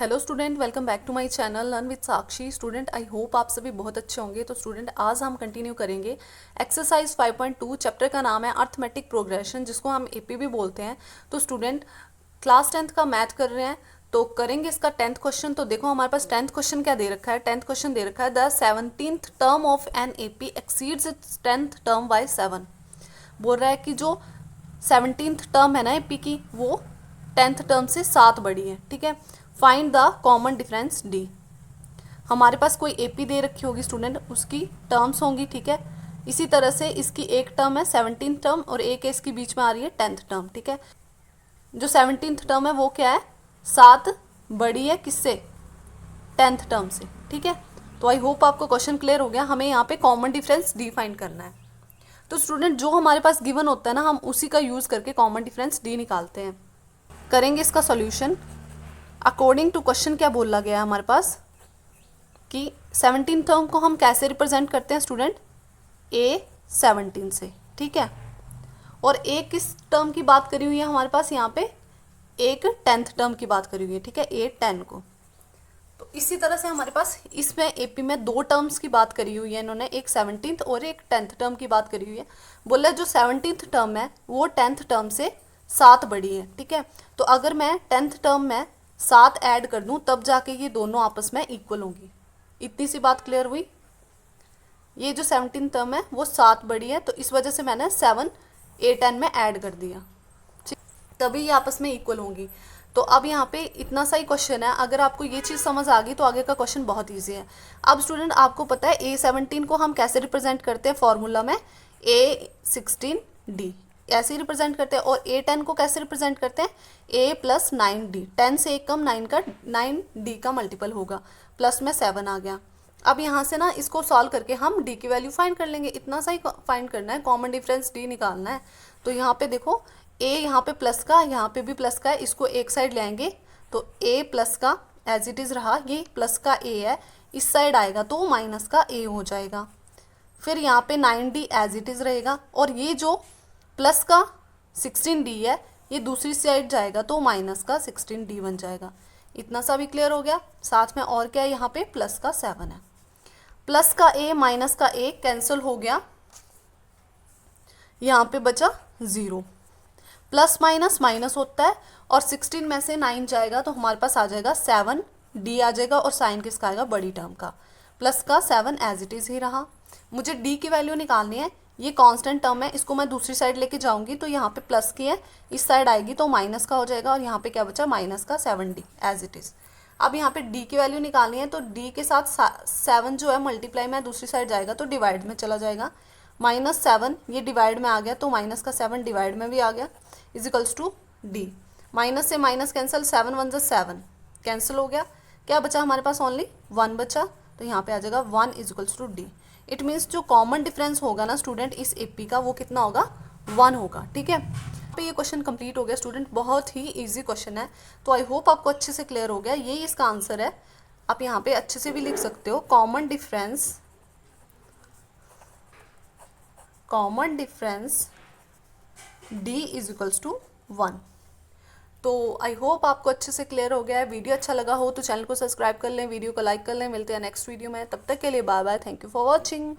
Hello student, welcome back to my channel learn with Sakshi. Student, I hope आप सभी बहुत अच्छे होंगे। तो स्टूडेंट, आज हम कंटिन्यू करेंगे एक्सरसाइज 5.2। चैप्टर का नाम है अर्थमेटिक प्रोग्रेशन, जिसको हम एपी भी बोलते हैं। तो स्टूडेंट, क्लास 10th का मैथ कर रहे हैं तो करेंगे इसका 10th क्वेश्चन। तो देखो हमारे पास 10th क्वेश्चन क्या दे रखा है। 10th क्वेश्चन दे रखा है the 17th term of an AP exceeds its 10th term by 7। बोल रहा है कि जो 17th टर्म है ना एपी की, वो 10th टर्म से 7 बड़ी है। ठीक है, find the common difference D. हमारे पास कोई एपी दे रखी होगी स्टूडेंट, उसकी टर्म्स होंगी। ठीक है, इसी तरह से इसकी एक टर्म है 17th टर्म और एक इसकी बीच में आ रही है 10th टर्म। ठीक है, जो 17th टर्म है वो क्या है, 7 बड़ी है किससे, 10th टर्म से। ठीक है, तो आई होप आपको क्वेश्चन क्लियर हो गया। हमें यहाँ पे कॉमन डिफरेंस डी फाइंड करना है। तो स्टूडेंट, जो हमारे पास गिवन होता है ना, हम उसी का यूज़ करके कॉमन डिफरेंस डी निकालते हैं। करेंगे इसका सॉल्यूशन अकॉर्डिंग टू क्वेश्चन। क्या बोला गया है हमारे पास कि 17 टर्म को हम कैसे रिप्रेजेंट करते हैं स्टूडेंट, A17 से। ठीक है, और एक किस टर्म की बात करी हुई है हमारे पास यहाँ पे, एक 10th टर्म की बात करी हुई है। ठीक है, A10 को। तो इसी तरह से हमारे पास इसमें एपी में दो टर्म्स की बात करी हुई है इन्होंने, एक 17th और एक 10th टर्म की बात करी हुई है। बोला जो 17th टर्म है वो 10th टर्म से 7 बड़ी है। ठीक है, तो अगर मैं 10th टर्म में 7 ऐड कर दूं तब जाके ये दोनों आपस में इक्वल होंगी। इतनी सी बात क्लियर हुई। ये जो 17th टर्म है वो 7 बड़ी है, तो इस वजह से मैंने 7 A10 में ऐड कर दिया, तभी ये आपस में इक्वल होंगी। तो अब यहाँ पे इतना सा ही क्वेश्चन है। अगर आपको ये चीज़ समझ आ गई तो आगे का क्वेश्चन बहुत ईजी है। अब स्टूडेंट, आपको पता है A17 को हम कैसे रिप्रेजेंट करते हैं फॉर्मूला में, A16D ऐसे ही रिप्रेजेंट करते हैं। और A10 को कैसे रिप्रेजेंट करते हैं, A+9D। 10 से एक कम 9D का मल्टीपल होगा, प्लस में 7 आ गया। अब यहाँ से ना इसको सॉल्व करके हम D की वैल्यू फाइंड कर लेंगे। इतना सा ही फाइंड करना है, कॉमन डिफरेंस D निकालना है। तो यहाँ पे देखो, A यहाँ पे प्लस का, यहाँ पे भी प्लस का है, इसको एक साइड ले आएंगे तो A प्लस का एज इट इज़ रहा, ये प्लस का A है, इस साइड आएगा तो माइनस का A हो जाएगा। फिर यहाँ पे 9D एज इट इज़ रहेगा, और ये जो प्लस का 16D है ये दूसरी साइड जाएगा तो माइनस का 16D बन जाएगा। इतना सा भी क्लियर हो गया। साथ में और क्या है, यहाँ पे प्लस का 7 है, प्लस का A माइनस का A कैंसिल हो गया, यहाँ पे बचा 0। प्लस माइनस माइनस होता है, और 16 में से 9 जाएगा तो हमारे पास आ जाएगा 7D आ जाएगा, और साइन किसका आएगा, बड़ी टर्म का। प्लस का 7 एज इट इज़ ही रहा। मुझे D की वैल्यू निकालनी है। ये कांस्टेंट टर्म है, इसको मैं दूसरी साइड लेके जाऊंगी तो यहाँ पे प्लस की है, इस साइड आएगी तो माइनस का हो जाएगा, और यहाँ पे क्या बचा, माइनस का 7D एज इट इज़। अब यहाँ पे D की वैल्यू निकालनी है, तो D के साथ 7 जो है मल्टीप्लाई में दूसरी साइड जाएगा तो डिवाइड में चला जाएगा। -7 ये डिवाइड में आ गया तो माइनस का 7 डिवाइड में भी आ गया, इजिकल्स टू D। माइनस से माइनस कैंसिल, 7 1 7 कैंसिल हो गया। क्या बचा हमारे पास, ओनली 1 बचा, तो यहाँ पे आ जाएगा 1 equals to D। It means जो कॉमन डिफरेंस होगा ना स्टूडेंट इस एपी का, वो कितना होगा, 1 होगा। ठीक है, पे ये क्वेश्चन कंप्लीट हो गया स्टूडेंट। बहुत ही इजी क्वेश्चन है, तो आई होप आपको अच्छे से क्लियर हो गया। यही इसका आंसर है। आप यहाँ पे अच्छे से भी लिख सकते हो, common difference D is equals to 1। तो आई होप आपको अच्छे से क्लियर हो गया है। वीडियो अच्छा लगा हो तो चैनल को सब्सक्राइब कर लें, वीडियो को लाइक कर लें। मिलते हैं नेक्स्ट वीडियो में, तब तक के लिए bye bye, thank you for watching.